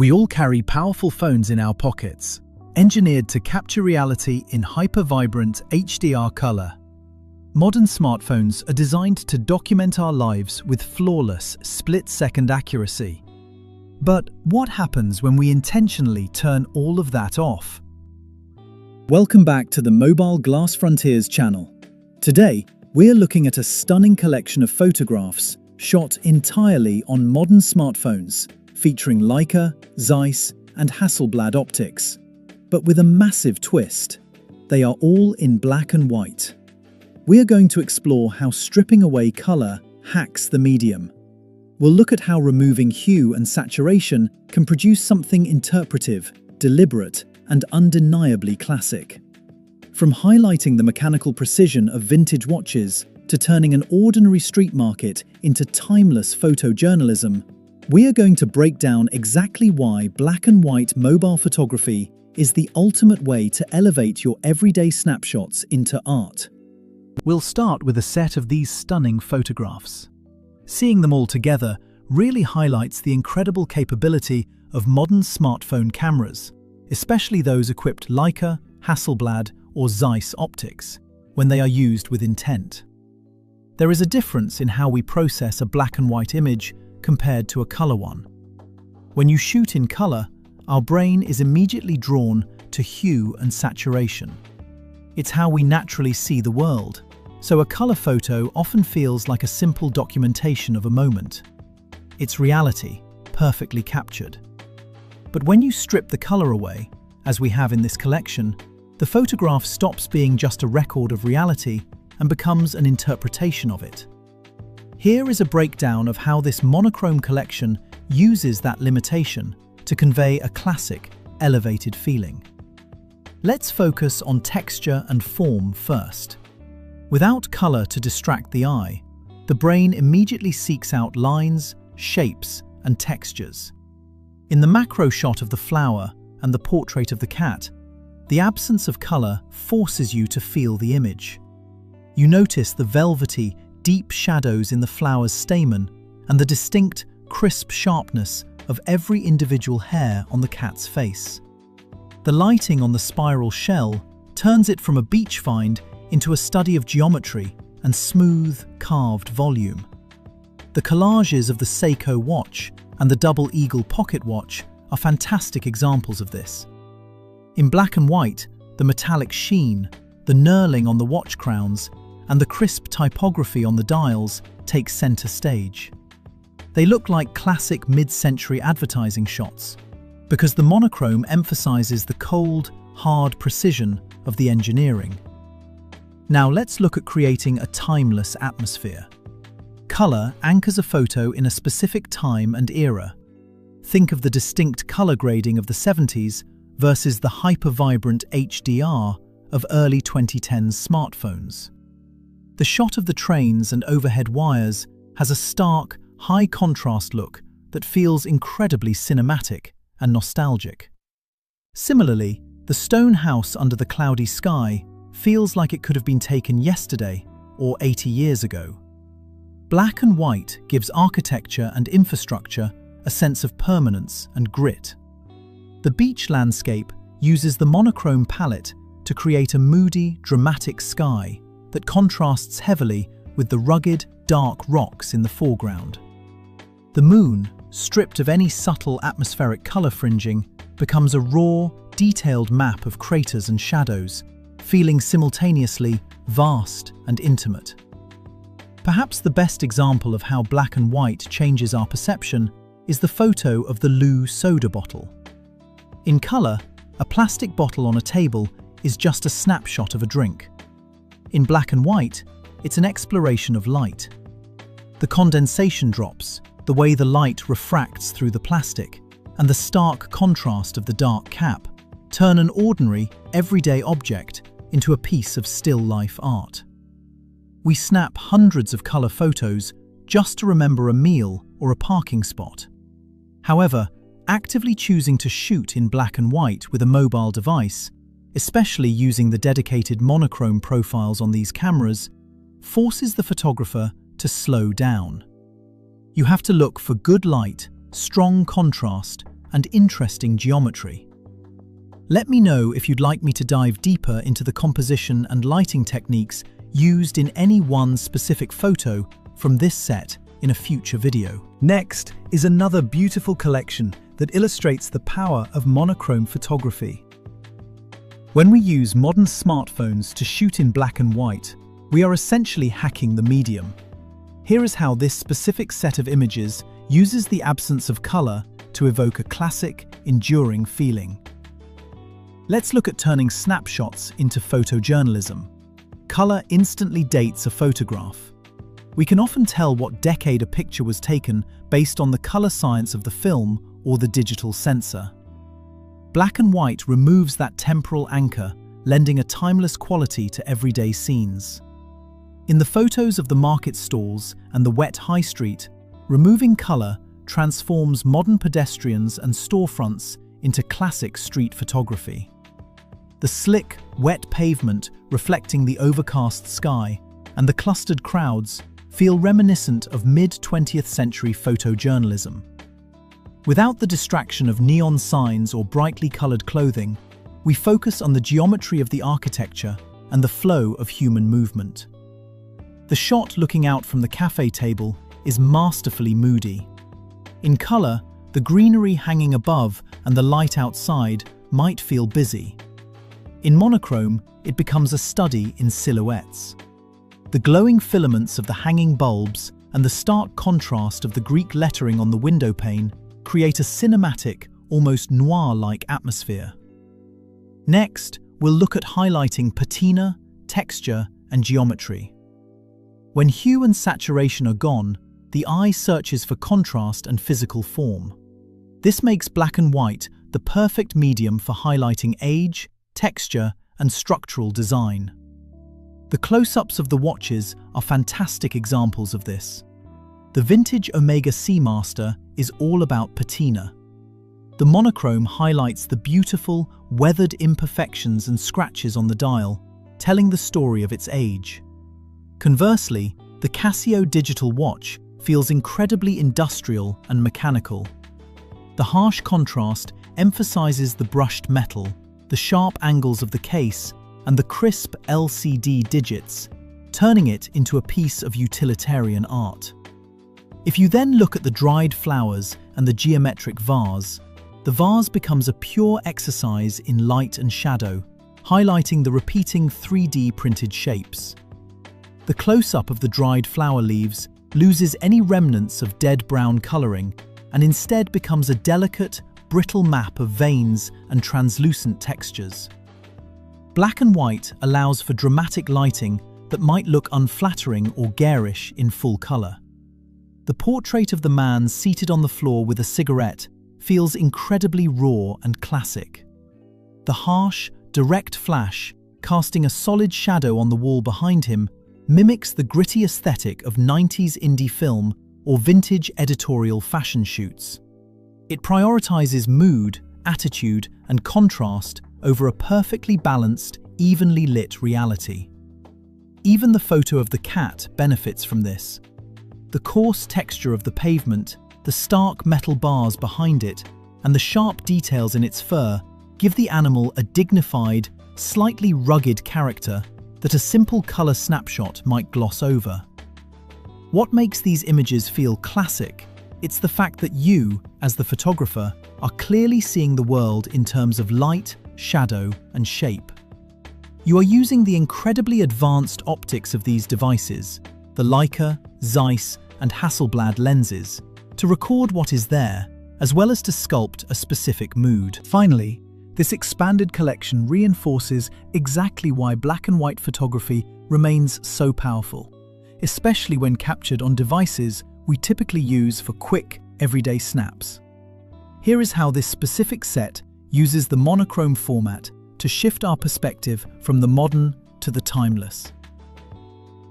We all carry powerful phones in our pockets, engineered to capture reality in hyper-vibrant HDR color. Modern smartphones are designed to document our lives with flawless, split-second accuracy. But what happens when we intentionally turn all of that off? Welcome back to the Mobile Glass Frontiers channel. Today, we're looking at a stunning collection of photographs shot entirely on modern smartphones, featuring Leica, Zeiss, and Hasselblad optics. But with a massive twist. They are all in black and white. We're going to explore how stripping away color hacks the medium. We'll look at how removing hue and saturation can produce something interpretive, deliberate, and undeniably classic. From highlighting the mechanical precision of vintage watches to turning an ordinary street market into timeless photojournalism, we are going to break down exactly why black and white mobile photography is the ultimate way to elevate your everyday snapshots into art. We'll start with a set of these stunning photographs. Seeing them all together really highlights the incredible capability of modern smartphone cameras, especially those equipped Leica, Hasselblad, or Zeiss optics, when they are used with intent. There is a difference in how we process a black and white image compared to a color one. When you shoot in color, our brain is immediately drawn to hue and saturation. It's how we naturally see the world, so a color photo often feels like a simple documentation of a moment. It's reality, perfectly captured. But when you strip the color away, as we have in this collection, the photograph stops being just a record of reality and becomes an interpretation of it. Here is a breakdown of how this monochrome collection uses that limitation to convey a classic, elevated feeling. Let's focus on texture and form first. Without color to distract the eye, the brain immediately seeks out lines, shapes, and textures. In the macro shot of the flower and the portrait of the cat, the absence of color forces you to feel the image. You notice the velvety, deep shadows in the flower's stamen and the distinct, crisp sharpness of every individual hair on the cat's face. The lighting on the spiral shell turns it from a beach find into a study of geometry and smooth, carved volume. The collages of the Seiko watch and the double eagle pocket watch are fantastic examples of this. In black and white, the metallic sheen, the knurling on the watch crowns, and the crisp typography on the dials take center stage. They look like classic mid-century advertising shots, because the monochrome emphasizes the cold, hard precision of the engineering. Now let's look at creating a timeless atmosphere. Color anchors a photo in a specific time and era. Think of the distinct color grading of the 70s versus the hyper-vibrant HDR of early 2010s smartphones. The shot of the trains and overhead wires has a stark, high-contrast look that feels incredibly cinematic and nostalgic. Similarly, the stone house under the cloudy sky feels like it could have been taken yesterday or 80 years ago. Black and white gives architecture and infrastructure a sense of permanence and grit. The beach landscape uses the monochrome palette to create a moody, dramatic sky that contrasts heavily with the rugged, dark rocks in the foreground. The moon, stripped of any subtle atmospheric color fringing, becomes a raw, detailed map of craters and shadows, feeling simultaneously vast and intimate. Perhaps the best example of how black and white changes our perception is the photo of the Lou soda bottle. In color, a plastic bottle on a table is just a snapshot of a drink. In black and white, it's an exploration of light. The condensation drops, the way the light refracts through the plastic, and the stark contrast of the dark cap turn an ordinary, everyday object into a piece of still life art. We snap hundreds of color photos just to remember a meal or a parking spot. However, actively choosing to shoot in black and white with a mobile device, especially using the dedicated monochrome profiles on these cameras, forces the photographer to slow down. You have to look for good light, strong contrast, and interesting geometry. Let me know if you'd like me to dive deeper into the composition and lighting techniques used in any one specific photo from this set in a future video. Next is another beautiful collection that illustrates the power of monochrome photography. When we use modern smartphones to shoot in black and white, we are essentially hacking the medium. Here is how this specific set of images uses the absence of color to evoke a classic, enduring feeling. Let's look at turning snapshots into photojournalism. Color instantly dates a photograph. We can often tell what decade a picture was taken based on the color science of the film or the digital sensor. Black and white removes that temporal anchor, lending a timeless quality to everyday scenes. In the photos of the market stalls and the wet high street, removing color transforms modern pedestrians and storefronts into classic street photography. The slick, wet pavement reflecting the overcast sky and the clustered crowds feel reminiscent of mid-20th century photojournalism. Without the distraction of neon signs or brightly colored clothing, we focus on the geometry of the architecture and the flow of human movement. The shot looking out from the cafe table is masterfully moody. In color, the greenery hanging above and the light outside might feel busy. In monochrome, it becomes a study in silhouettes. The glowing filaments of the hanging bulbs and the stark contrast of the Greek lettering on the window pane create a cinematic, almost noir-like atmosphere. Next, we'll look at highlighting patina, texture, and geometry. When hue and saturation are gone, the eye searches for contrast and physical form. This makes black and white the perfect medium for highlighting age, texture, and structural design. The close-ups of the watches are fantastic examples of this. The vintage Omega Seamaster is all about patina. The monochrome highlights the beautiful, weathered imperfections and scratches on the dial, telling the story of its age. Conversely, the Casio digital watch feels incredibly industrial and mechanical. The harsh contrast emphasizes the brushed metal, the sharp angles of the case, and the crisp LCD digits, turning it into a piece of utilitarian art. If you then look at the dried flowers and the geometric vase, the vase becomes a pure exercise in light and shadow, highlighting the repeating 3D printed shapes. The close-up of the dried flower leaves loses any remnants of dead brown coloring and instead becomes a delicate, brittle map of veins and translucent textures. Black and white allows for dramatic lighting that might look unflattering or garish in full color. The portrait of the man seated on the floor with a cigarette feels incredibly raw and classic. The harsh, direct flash, casting a solid shadow on the wall behind him, mimics the gritty aesthetic of 90s indie film or vintage editorial fashion shoots. It prioritizes mood, attitude, and contrast over a perfectly balanced, evenly lit reality. Even the photo of the cat benefits from this. The coarse texture of the pavement, the stark metal bars behind it, and the sharp details in its fur give the animal a dignified, slightly rugged character that a simple color snapshot might gloss over. What makes these images feel classic? It's the fact that you, as the photographer, are clearly seeing the world in terms of light, shadow, and shape. You are using the incredibly advanced optics of these devices, the Leica, Zeiss, and Hasselblad lenses, to record what is there, as well as to sculpt a specific mood. Finally, this expanded collection reinforces exactly why black and white photography remains so powerful, especially when captured on devices we typically use for quick, everyday snaps. Here is how this specific set uses the monochrome format to shift our perspective from the modern to the timeless.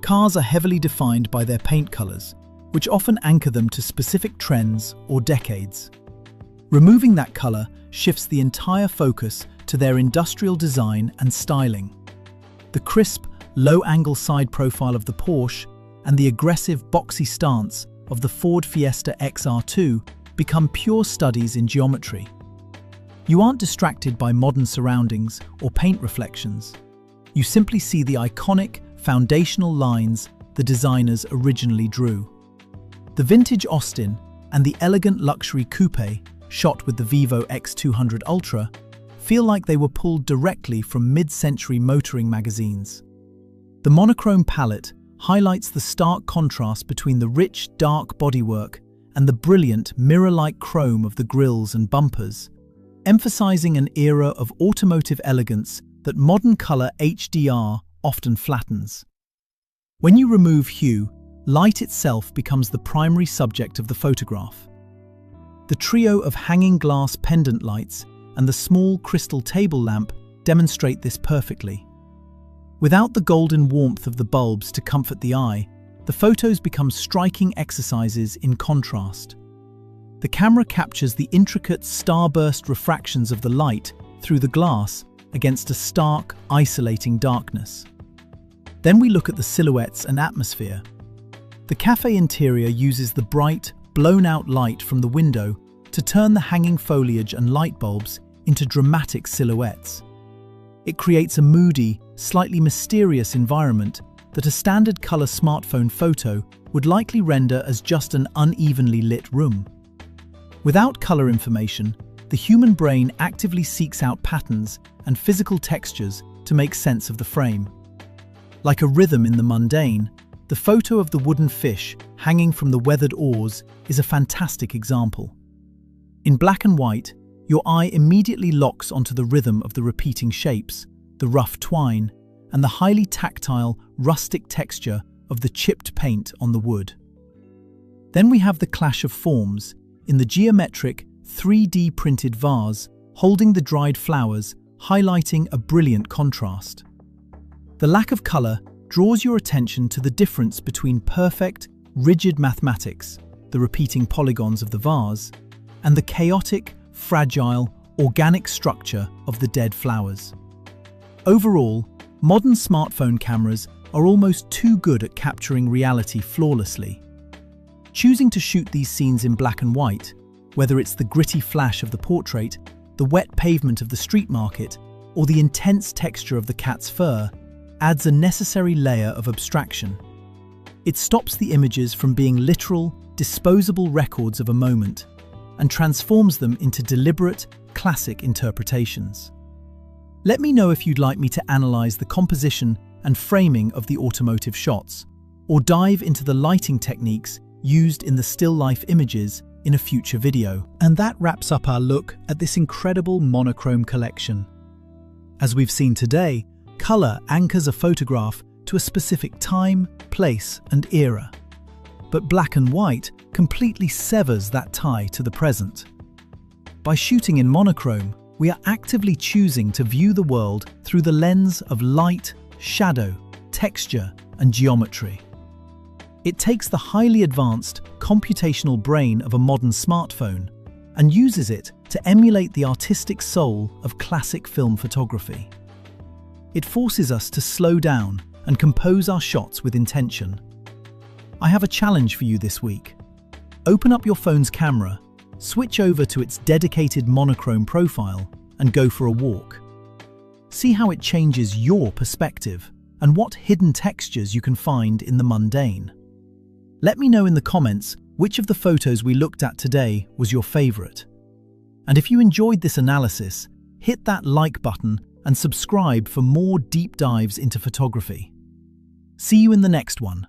Cars are heavily defined by their paint colors, which often anchor them to specific trends or decades. Removing that color shifts the entire focus to their industrial design and styling. The crisp, low-angle side profile of the Porsche and the aggressive, boxy stance of the Ford Fiesta XR2 become pure studies in geometry. You aren't distracted by modern surroundings or paint reflections. You simply see the iconic, foundational lines the designers originally drew. The vintage Austin and the elegant luxury coupe, shot with the Vivo X200 Ultra, feel like they were pulled directly from mid-century motoring magazines. The monochrome palette highlights the stark contrast between the rich, dark bodywork and the brilliant, mirror-like chrome of the grilles and bumpers, emphasizing an era of automotive elegance that modern color HDR often flattens. When you remove hue, light itself becomes the primary subject of the photograph. The trio of hanging glass pendant lights and the small crystal table lamp demonstrate this perfectly. Without the golden warmth of the bulbs to comfort the eye, the photos become striking exercises in contrast. The camera captures the intricate starburst refractions of the light through the glass against a stark, isolating darkness. Then we look at the silhouettes and atmosphere. The cafe interior uses the bright, blown-out light from the window to turn the hanging foliage and light bulbs into dramatic silhouettes. It creates a moody, slightly mysterious environment that a standard color smartphone photo would likely render as just an unevenly lit room. Without color information, the human brain actively seeks out patterns and physical textures to make sense of the frame. Like a rhythm in the mundane, the photo of the wooden fish hanging from the weathered oars is a fantastic example. In black and white, your eye immediately locks onto the rhythm of the repeating shapes, the rough twine, and the highly tactile, rustic texture of the chipped paint on the wood. Then we have the clash of forms in the geometric, 3D printed vase holding the dried flowers, highlighting a brilliant contrast. The lack of color draws your attention to the difference between perfect, rigid mathematics, the repeating polygons of the vase, and the chaotic, fragile, organic structure of the dead flowers. Overall, modern smartphone cameras are almost too good at capturing reality flawlessly. Choosing to shoot these scenes in black and white, whether it's the gritty flash of the portrait, the wet pavement of the street market, or the intense texture of the cat's fur, adds a necessary layer of abstraction. It stops the images from being literal, disposable records of a moment and transforms them into deliberate, classic interpretations. Let me know if you'd like me to analyze the composition and framing of the automotive shots, or dive into the lighting techniques used in the still life images in a future video. And that wraps up our look at this incredible monochrome collection. As we've seen today, color anchors a photograph to a specific time, place, and era. But black and white completely severs that tie to the present. By shooting in monochrome, we are actively choosing to view the world through the lens of light, shadow, texture, and geometry. It takes the highly advanced computational brain of a modern smartphone and uses it to emulate the artistic soul of classic film photography. It forces us to slow down and compose our shots with intention. I have a challenge for you this week. Open up your phone's camera, switch over to its dedicated monochrome profile, and go for a walk. See how it changes your perspective and what hidden textures you can find in the mundane. Let me know in the comments which of the photos we looked at today was your favorite. And if you enjoyed this analysis, hit that like button and subscribe for more deep dives into photography. See you in the next one.